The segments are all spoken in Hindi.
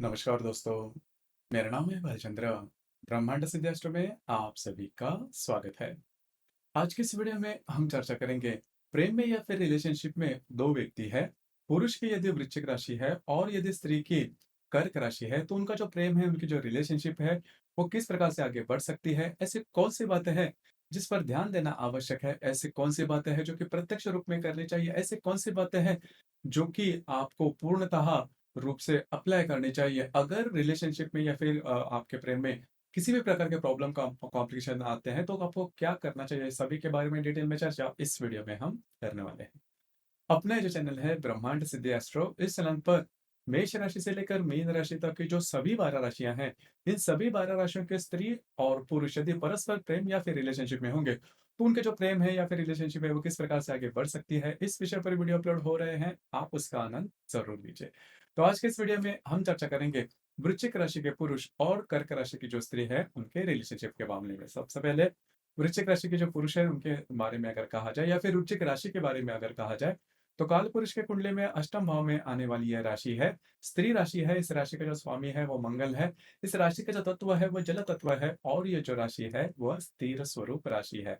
नमस्कार दोस्तों, मेरा नाम है भालचंद्र। ब्रह्मांड सिद्धास्त्र में आप सभी का स्वागत है। आज की इस वीडियो में हम चर्चा करेंगे प्रेम में या फिर रिलेशनशिप में दो व्यक्ति है, पुरुष की यदि वृश्चिक राशि है और यदि स्त्री की कर्क राशि है तो उनका जो प्रेम है, उनकी जो रिलेशनशिप है वो किस प्रकार से आगे बढ़ सकती है। ऐसी कौन सी बातें हैं जिस पर ध्यान देना आवश्यक है, ऐसी कौन सी बातें हैं जो कि प्रत्यक्ष रूप में करनी चाहिए, ऐसी कौन सी बातें हैं जो कि आपको पूर्णतः रूप से अप्लाई करनी चाहिए अगर रिलेशनशिप में या फिर आपके प्रेम में किसी भी प्रकार के प्रॉब्लम का कॉम्प्लिकेशन आते हैं तो आपको क्या करना चाहिए, सभी के बारे में डिटेल में चर्चा इस वीडियो में हम करने वाले हैं। अपना जो चैनल है ब्रह्मांड सिद्धि एस्ट्रो, इस चैनल पर मेष राशि से लेकर मीन राशि तक की जो सभी 12 राशियां हैं, इन सभी 12 राशियों के स्त्री और पुरुष यदि परस्पर प्रेम या फिर रिलेशनशिप में होंगे तो उनके जो प्रेम है या फिर रिलेशनशिप है वो किस प्रकार से आगे बढ़ सकती है, इस विषय पर वीडियो अपलोड हो रहे हैं। आप उसका आनंद जरूर लीजिए। तो आज के इस वीडियो में हम चर्चा करेंगे वृश्चिक राशि के पुरुष और कर्क राशि की जो स्त्री है उनके रिलेशनशिप के मामले में। सबसे पहले वृश्चिक राशि के जो पुरुष है उनके बारे में अगर कहा जाए या फिर वृश्चिक राशि के बारे में अगर कहा जाए तो काल पुरुष के कुंडली में अष्टम भाव में आने वाली यह राशि है, स्त्री राशि है। इस राशि का जो स्वामी है वो मंगल है। इस राशि का जो तत्व है वो जल तत्व है और ये जो राशि है वह स्थिर स्वरूप राशि है।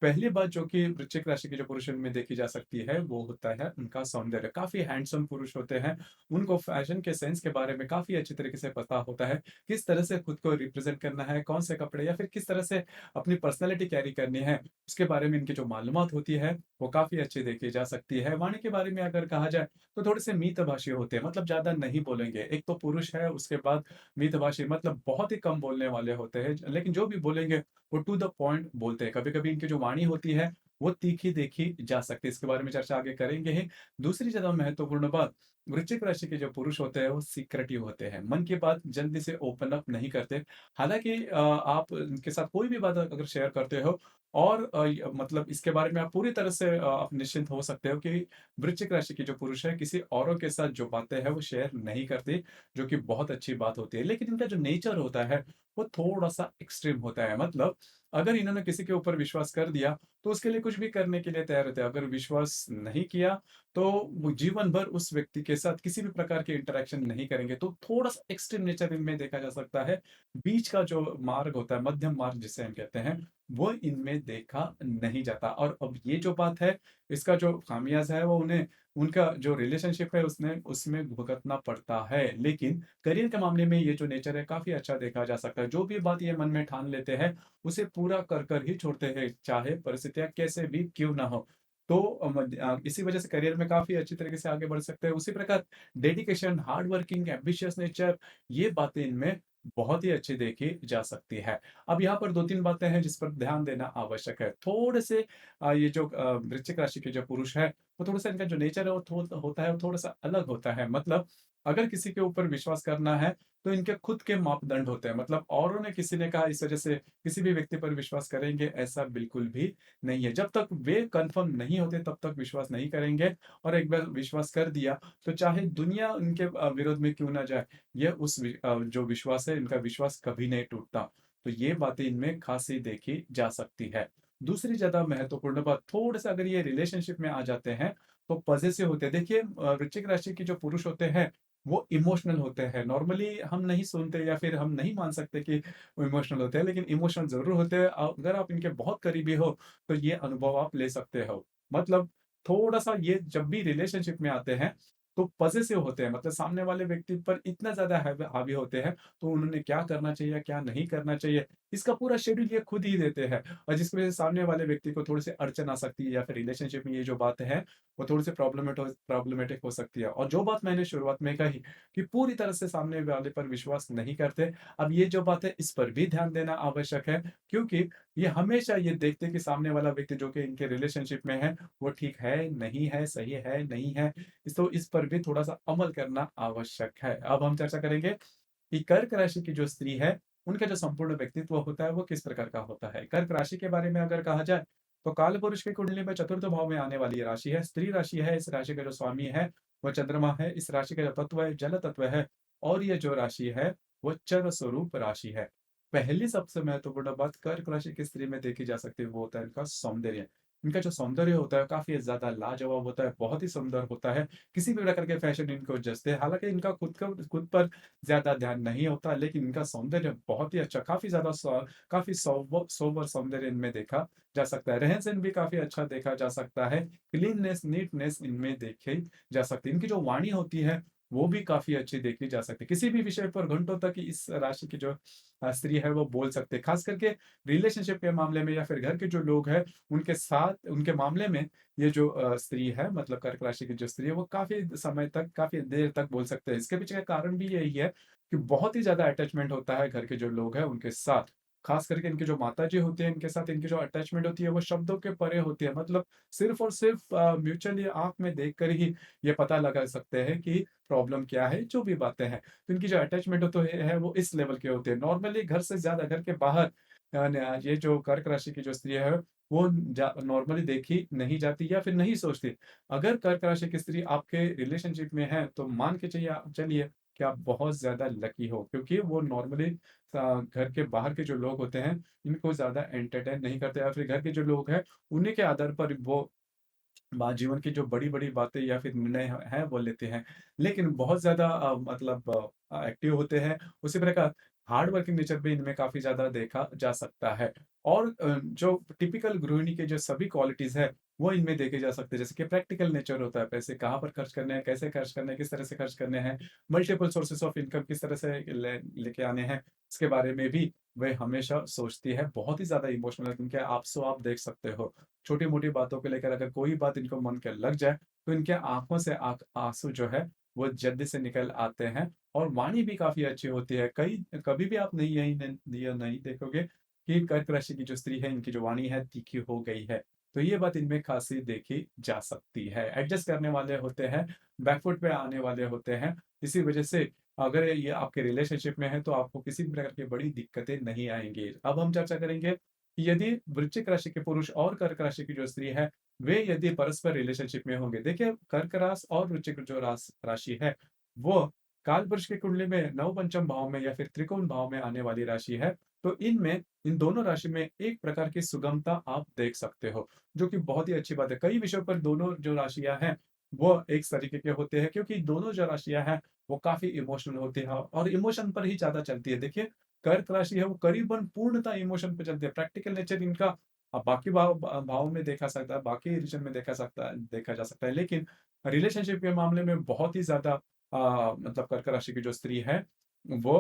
पहली बात जो कि वृश्चिक राशि के जो पुरुष में देखी जा सकती है वो होता है उनका सौंदर्य। काफी हैंडसम पुरुष होते हैं। उनको फैशन के सेंस के बारे में काफी अच्छी तरीके से पता होता है, किस तरह से खुद को रिप्रेजेंट करना है, कौन से कपड़े या फिर किस तरह से अपनी पर्सनैलिटी कैरी करनी है, उसके बारे में इनकी जो मालूमात होती है वो काफी अच्छी देखी जा सकती है। वाणी के बारे में अगर कहा जाए तो थोड़े से मितभाषी होते हैं, मतलब ज्यादा नहीं बोलेंगे। एक तो पुरुष है, उसके बाद मितभाषी मतलब बहुत ही कम बोलने वाले होते हैं, लेकिन जो भी बोलेंगे वो टू द पॉइंट बोलते हैं। कभी-कभी इनकी जो वाणी होती है, वो तीखी देखी जा सकती है। इसके बारे में चर्चा आगे करेंगे ही। दूसरी ज़्यादा महत्वपूर्ण बात, वृश्चिक राशि के जो पुरुष होते हैं, वो सीक्रेटिव होते हैं। मन की बात जल्दी से ओपन अप नहीं करते। हालाँकि आप उनके साथ कोई भी बात अगर शेयर करते हो और य मतलब इसके बारे में आप पूरी तरह से आप निश्चिंत हो सकते हो कि वृश्चिक राशि के जो पुरुष है, किसी औरों के साथ जो बातें हैं, वो शेयर नहीं करते, जो कि बहुत अच्छी बात होती है। लेकिन इनका जो नेचर होता है, वो थोड़ा-सा एक्सट्रीम होता है। मतलब अगर इन्होंने किसी के ऊपर विश्वास कर दिया, तो उसके लिए कुछ भी करने के लिए तैयार रहते हैं। अगर विश्वास नहीं किया, तो वो जीवन भर उस व्यक्ति के साथ किसी भी प्रकार के इंटरैक्शन नहीं करेंगे। तो थोड़ा-सा एक्सट्रीम नेचर इनमें देखा जा सकता है। बीच का जो मार्ग होता है, मध्यम मार्ग जिसे हम कहते हैं, वो इनमें देखा नहीं जाता। और अब ये जो बात है, इसका जो खामियाज़ा है, वो उन्हें उनका जो रिलेशनशिप है, उसने उसमें भुगतना पड़ता है। लेकिन करियर के मामले में ये जो नेचर है, काफ़ी अच्छा देखा जा सकता है। जो भी बात ये मन में ठान लेते हैं, उसे पूरा कर कर ही छोड़ते हैं, चाहे परिस्थितियाँ कैसे भी क्यों ना हो। तो इसी वजह से करियर में काफ़ी अच्छी तरीके से आगे बढ़ सकते हैं। उसी प्रकार dedication, hard working, ambitious nature, ये बातें इनमें बहुत ही अच्छी देखी जा सकती है। अब यहाँ पर 2-3 बातें हैं जिस पर ध्यान देना आवश्यक है। थोड़े से ये जो वृश्चिक राशि के जो पुरुष हैं, वो थोड़ा-सा इनका जो नेचर है वो होता है, वो थोड़ा-सा अलग होता है। मतलब अगर किसी के ऊपर विश्वास करना है, तो इनके खुद के मापदंड होते हैं। मतलब औरों ने किसी ने कहा इस वजह से किसी भी व्यक्ति पर विश्वास करेंगे, ऐसा बिल्कुल भी नहीं है। जब तक वे कन्फर्म नहीं होते तब तक विश्वास नहीं करेंगे और एक बार विश्वास कर दिया तो चाहे दुनिया उनके विरोध में क्यों ना जाए, यह जो विश्वास है, इनका विश्वास कभी नहीं टूटता। तो ये बातें इनमें ख़ासी देखी जा सकती है। दूसरी ज़्यादा महत्वपूर्ण बात, थोड़ा-सा अगर ये रिलेशनशिप में आ जाते हैं, तो पॉसेसिव होते हैं। देखिए वृश्चिक राशि के जो पुरुष होते हैं, वो इमोशनल होते हैं। नॉर्मली हम नहीं सुनते या फिर हम नहीं मान सकते कि वो इमोशनल होते हैं, लेकिन इमोशनल ज़रूर होते हैं। अगर आप इनके बहुत करीबी हो, तो ये अनुभव आप ले सकते हो। मतलब थोड़ा-सा ये जब भी रिलेशनशिप में आते हैं, तो पॉसेसिव होते हैं। मतलब सामने वाले व्यक्ति पर इतना ज़्यादा हावी होते हैं, तो उन्होंने क्या करना चाहिए, क्या नहीं करना चाहिए, इसका पूरा शेड्यूल ये खुद ही देते हैं। और जिसकी वजह से सामने वाले व्यक्ति को थोड़ी-सी अड़चन आ सकती है या फिर रिलेशनशिप में ये जो बातें हैं, वो थोड़ी-सी प्रॉब्लमैटिक हो सकती है। और जो बात मैंने शुरुआत में कही कि पूरी तरह से सामने वाले पर विश्वास नहीं करते। अब ये जो बात है इस पर भी ध्यान देना आवश्यक है, क्योंकि ये हमेशा ये देखते हैं कि सामने वाला व्यक्ति जो कि इनके रिलेशनशिप में है, वो ठीक है, नहीं है, सही है, नहीं है। तो इस पर भी थोड़ा-सा अमल करना आवश्यक है। अब हम चर्चा करेंगे कि कर्क राशि की जो स्त्री है, उनका जो संपूर्ण व्यक्तित्व होता है, वो किस प्रकार का होता है। कर्क राशि के बारे में अगर कहा जाए, तो कालपुरुष की कुंडली में चतुर्थ भाव में आने वाली ये राशि है, स्त्री राशि है। इस राशि का जो स्वामी है, वो चंद्रमा है। इस राशि का जो तत्व है, जल तत्व है और ये जो राशि है, वो चर स्वरूप राशि है। पहली सबसे महत्वपूर्ण बात कर्क राशि की स्त्री में देखी जा सकती है, वो होता है इनका सौंदर्य। इनका जो सौंदर्य होता है काफ़ी ज़्यादा लाजवाब होता है, बहुत ही सुंदर होता है। किसी भी प्रकार के फैशन इनको जचते हैं। हालाँकि इनका खुद पर ज़्यादा ध्यान नहीं होता, लेकिन इनका सौंदर्य बहुत ही अच्छा, काफ़ी ज़्यादा काफ़ी सोबर सौंदर्य इनमें देखा जा सकता है। रहन-सहन भी काफ़ी अच्छा देखा जा सकता है। क्लीननेस, नीटनेस इनमें देखी जा सकती है। इनकी जो वाणी होती है, वो भी काफ़ी अच्छी देखी जा सकती है। किसी भी विषय पर घंटों तक इस राशि की जो स्त्री है, वो बोल सकते हैं। ख़ास करके रिलेशनशिप के मामले में या फिर घर के जो लोग हैं, उनके साथ उनके मामले में ये जो स्त्री है, मतलब कर्क राशि की जो स्त्री है, वो काफ़ी समय तक, काफ़ी देर तक बोल सकते हैं। इसके पीछे का कारण भी यही है कि बहुत ही ज़्यादा अटैचमेंट होता है घर के जो लोग हैं, उनके साथ। ख़ास करके इनकी जो माताजी होती हैं, इनके साथ इनकी जो अटैचमेंट होती है, वो शब्दों के परे होती है। मतलब सिर्फ़ और सिर्फ़ म्यूचुअली आँख में देखकर ही ये पता लगा सकते हैं कि प्रॉब्लम क्या है, जो भी बातें हैं। तो इनकी जो अटैचमेंट हो तो है, वो इस लेवल के होते हैं। नॉर्मली घर से ज़्यादा घर के बाहर ये जो कर्क राशि की जो स्त्री है, वो नॉर्मली देखी नहीं जाती या फिर नहीं सोचती। अगर कर्क राशि की स्त्री आपके रिलेशनशिप में है, तो मान के चलिए कि आप बहुत ज़्यादा लकी हो, क्योंकि वो नॉर्मली घर के बाहर के जो लोग होते हैं, इनको ज़्यादा एंटरटेन नहीं करते, या फिर घर के जो लोग हैं, उन्हीं के आधार पर वो जीवन की जो बड़ी-बड़ी बातें या फिर निर्णय हैं, वो लेते हैं। लेकिन बहुत ज़्यादा मतलब एक्टिव होते हैं। उसी प्रकार हार्ड वर्किंग नेचर भी इनमें काफ़ी ज़्यादा देखा जा सकता है। और जो टिपिकल गृहिणी के जो सभी क्वालिटीज़ हैं, वो इनमें देखे जा सकते हैं। जैसे कि प्रैक्टिकल नेचर होता है, पैसे कहाँ पर खर्च करने हैं, कैसे खर्च करने हैं, किस तरह से खर्च करने हैं, मल्टीपल सोर्सेज़ ऑफ इनकम किस तरह से लेके आने हैं, इसके बारे में भी वे हमेशा सोचती है। बहुत ही ज़्यादा इमोशनल है, क्योंकि आप देख सकते हो। छोटी-मोटी बातों को लेकर अगर कोई बात इनको मन के लग जाए, तो इनके आँखों से आँसू जो है, वो जल्दी से निकल आते हैं, और वाणी भी काफ़ी अच्छी होती है। कभी भी आप नहीं यही न ये नहीं देखोगे कि कर्क राशि की जो स्त्री है, इनकी जो वाणी है, तीखी हो गई है। तो ये बात इनमें ख़ासी देखी जा सकती है। एडजस्ट करने वाले होते हैं, बैकफुट पे आने वाले होते हैं। इसी वजह से अगर ये आपके रिलेशनशिप में है, तो आपको किसी भी प्रकार की बड़ी दिक्कतें नहीं आएँगी। अब हम चर्चा करेंगे यदि वृश्चिक राशि के पुरुष और कर्क राशि की जो स्त्री है, वे यदि परस्पर रिलेशनशिप में होंगे। देखिए, कर्क राशि और वृश्चिक जो राशि है, वो कालपुरुष की कुंडली में नव-पंचम भाव में या फिर त्रिकोण भाव में आने वाली राशि है। तो इन दोनों राशि में एक प्रकार की सुगमता आप देख सकते हो, जो कि बहुत ही अच्छी बात है। कई विषयों पर दोनों जो राशियाँ हैं, वो एक तरीके के होते हैं, क्योंकि दोनों जो राशियाँ हैं, वो काफ़ी इमोशनल होती हैं और इमोशन पर ही ज़्यादा चलती है। देखिए, कर्क राशि है, वो करीबन पूर्णतः इमोशन पे चलती है। प्रैक्टिकल नेचर इनका बाकी भाव में बाकी रीजन में देखा जा सकता है। लेकिन रिलेशनशिप के मामले में बहुत ही ज़्यादा मतलब कर्क राशि की जो स्त्री है, वो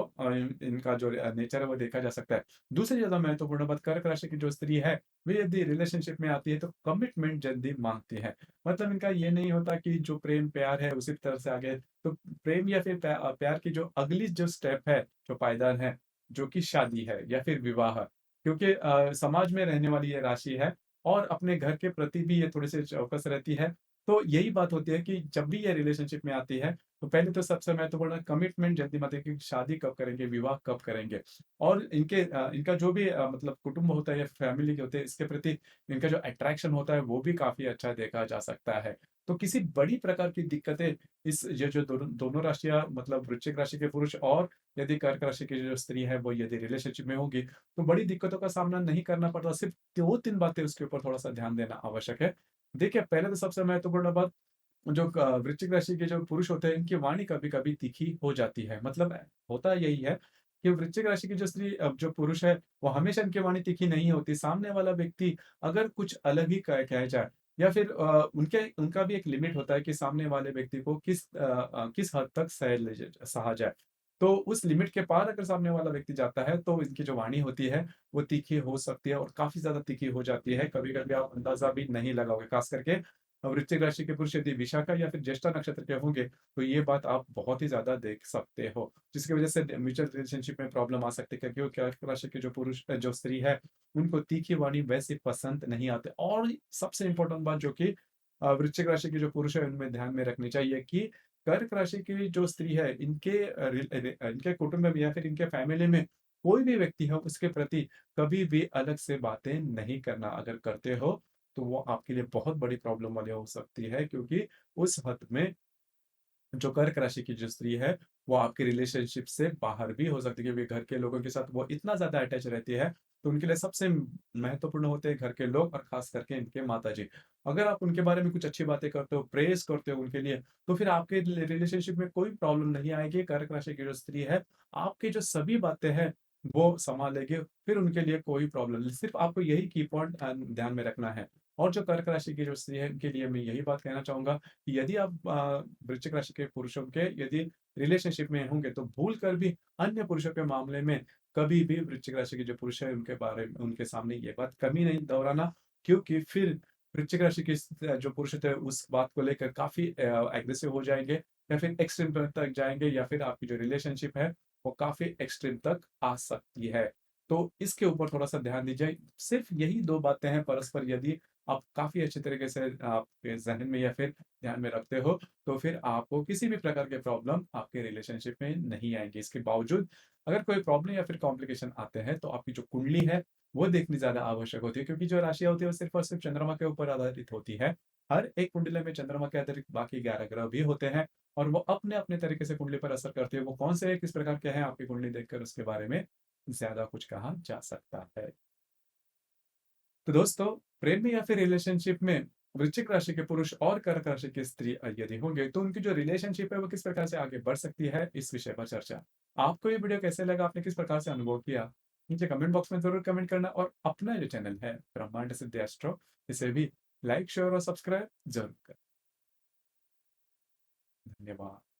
इनका जो नेचर है, वो देखा जा सकता है। दूसरी ज़्यादा महत्वपूर्ण बात, कर्क राशि की जो स्त्री है, वे यदि रिलेशनशिप में आती है, तो कमिटमेंट जल्दी माँगती है। मतलब इनका ये नहीं होता कि जो प्रेम प्यार है, उसी तरह से आगे, तो प्रेम या फिर प्यार की जो अगली जो स्टेप है, जो पायदान है, जो कि शादी है या फिर विवाह। क्योंकि समाज में रहने वाली ये राशि है, और अपने घर के प्रति भी ये थोड़ी-सी चौकस रहती है। तो यही बात होती है कि जब भी ये रिलेशनशिप में आती है, तो पहले तो सबसे महत्वपूर्ण कमिटमेंट जल्दी मत है कि शादी कब करेंगे, विवाह कब करेंगे। और इनका जो भी मतलब कुटुंब होता है या फैमिली के होते हैं, इसके प्रति इनका जो अट्रैक्शन होता है, वो भी काफ़ी अच्छा देखा जा सकता है। तो किसी बड़ी प्रकार की दिक्कतें इस ये जो दोनों दोनों राशियाँ, मतलब वृश्चिक राशि के पुरुष और यदि कर्क राशि की जो स्त्री है, वो यदि रिलेशनशिप में होगी, तो बड़ी दिक्कतों का सामना नहीं करना पड़ता। सिर्फ़ 2-3 बातें उसके ऊपर थोड़ा-सा ध्यान देना आवश्यक है। देखिए, पहले तो सबसे महत्वपूर्ण बात, जो वृश्चिक राशि के जो पुरुष होते हैं, इनकी वाणी कभी-कभी तीखी हो जाती है। मतलब होता यही है कि वृश्चिक राशि की जो जो पुरुष है, वो हमेशा इनकी वाणी तीखी नहीं होती। सामने वाला व्यक्ति अगर कुछ अलग ही कह जाए, या फिर उनका भी एक लिमिट होता है कि सामने वाले व्यक्ति को किस हद तक सहा जाए। तो उस लिमिट के पार अगर सामने वाला व्यक्ति जाता है, तो इनकी जो वाणी होती है, वो तीखी हो सकती है, और काफ़ी ज़्यादा तीखी हो जाती है। कभी-कभी आप अंदाज़ा भी नहीं लगाओगे। ख़ास करके वृश्चिक राशि के पुरुष यदि विशाखा या फिर ज्येष्ठा नक्षत्र के होंगे, तो ये बात आप बहुत ही ज़्यादा देख सकते हो। जिसकी वज़ह से म्यूचुअल रिलेशनशिप में प्रॉब्लम आ सकती है, क्योंकि कर्क राशि के जो स्त्री है, उनको तीखी वाणी वैसे पसंद नहीं आते। और सबसे इम्पोर्टेंट बात, जो कि वृश्चिक राशि के जो पुरुष है, उनमें ध्यान में रखनी चाहिए कि कर्क राशि की जो स्त्री है, इनके कुटुंब में या फिर इनके फैमिली में कोई भी व्यक्ति हो, उसके प्रति कभी भी अलग से बातें नहीं करना। अगर करते हो, तो वो आपके लिए बहुत बड़ी प्रॉब्लम वाली हो सकती है, क्योंकि उस हद में जो कर्क राशि की जो स्त्री है, वो आपके रिलेशनशिप से बाहर भी हो सकती है, क्योंकि घर के लोगों के साथ वो इतना ज़्यादा अटैच रहती है, तो उनके लिए सबसे महत्वपूर्ण होते हैं घर के लोग और खास करके इनके माताजी। अगर आप उनके बारे में कुछ अच्छी बातें करते हो, प्रेज़ करते हो उनके लिए, तो फिर आपके रिलेशनशिप में कोई प्रॉब्लम नहीं आएगी। कर्क राशि की जो स्त्री है, आपकी जो सभी बातें हैं, वो सँभालेगी, फिर उनके लिए कोई प्रॉब्लम नहीं। सिर्फ़ आपको यही की पॉइंट ध्यान में रखना है। और जो कर्क राशि की जो स्त्री है, उनके लिए मैं यही बात कहना चाहूँगा कि यदि आप वृश्चिक राशि के पुरुषों के यदि रिलेशनशिप में होंगे, तो भूल कर भी अन्य पुरुषों के मामले में कभी भी वृश्चिक राशि के जो पुरुष हैं, उनके बारे में उनके सामने ये बात कभी नहीं दोहराना, क्योंकि फिर वृश्चिक राशि के जो पुरुष थे, उस बात को लेकर काफ़ी एग्रेसिव हो जाएँगे या फिर एक्सट्रीम तक जाएँगे या फिर आपकी जो रिलेशनशिप है, वो काफ़ी एक्सट्रीम तक आ सकती है। तो इसके ऊपर थोड़ा-सा ध्यान दीजिए। सिर्फ़ यही 2 बातें हैं परस्पर यदि आप काफ़ी अच्छे तरीके से आपके ज़हन में या फिर ध्यान में रखते हो, तो फिर आपको किसी भी प्रकार के प्रॉब्लम आपके रिलेशनशिप में नहीं आएँगी। इसके बावजूद अगर कोई प्रॉब्लम या फिर कॉम्प्लिकेशन आते हैं, तो आपकी जो कुंडली है, वो देखनी ज़्यादा आवश्यक होती है क्योंकि जो राशियाँ होती है, वो सिर्फ़ और सिर्फ़ चंद्रमा के ऊपर आधारित होती है। हर एक कुंडली में चंद्रमा के अतिरिक्त बाकी 11 ग्रह भी होते हैं और वो अपने-अपने तरीके से कुंडली पर असर करते हैं। वो कौन से किस प्रकार के हैं, आपकी कुंडली देखकर उसके बारे में ज़्यादा कुछ कहा जा सकता है। तो दोस्तों, प्रेम में या फिर रिलेशनशिप में वृश्चिक राशि के पुरुष और कर्क राशि की स्त्री यदि होंगे, तो उनकी जो रिलेशनशिप है, वो किस प्रकार से आगे बढ़ सकती है, इस विषय पर चर्चा। आपको ये वीडियो कैसे लगा? आपने किस प्रकार से अनुभव किया? नीचे कमेंट बॉक्स में ज़रूर कमेंट करना और अपना जो चैनल है, ब्रह्मांड सिद्धि एस्ट्रो, इसे भी लाइक, शेयर और सब्सक्राइब ज़रूर करें। धन्यवाद।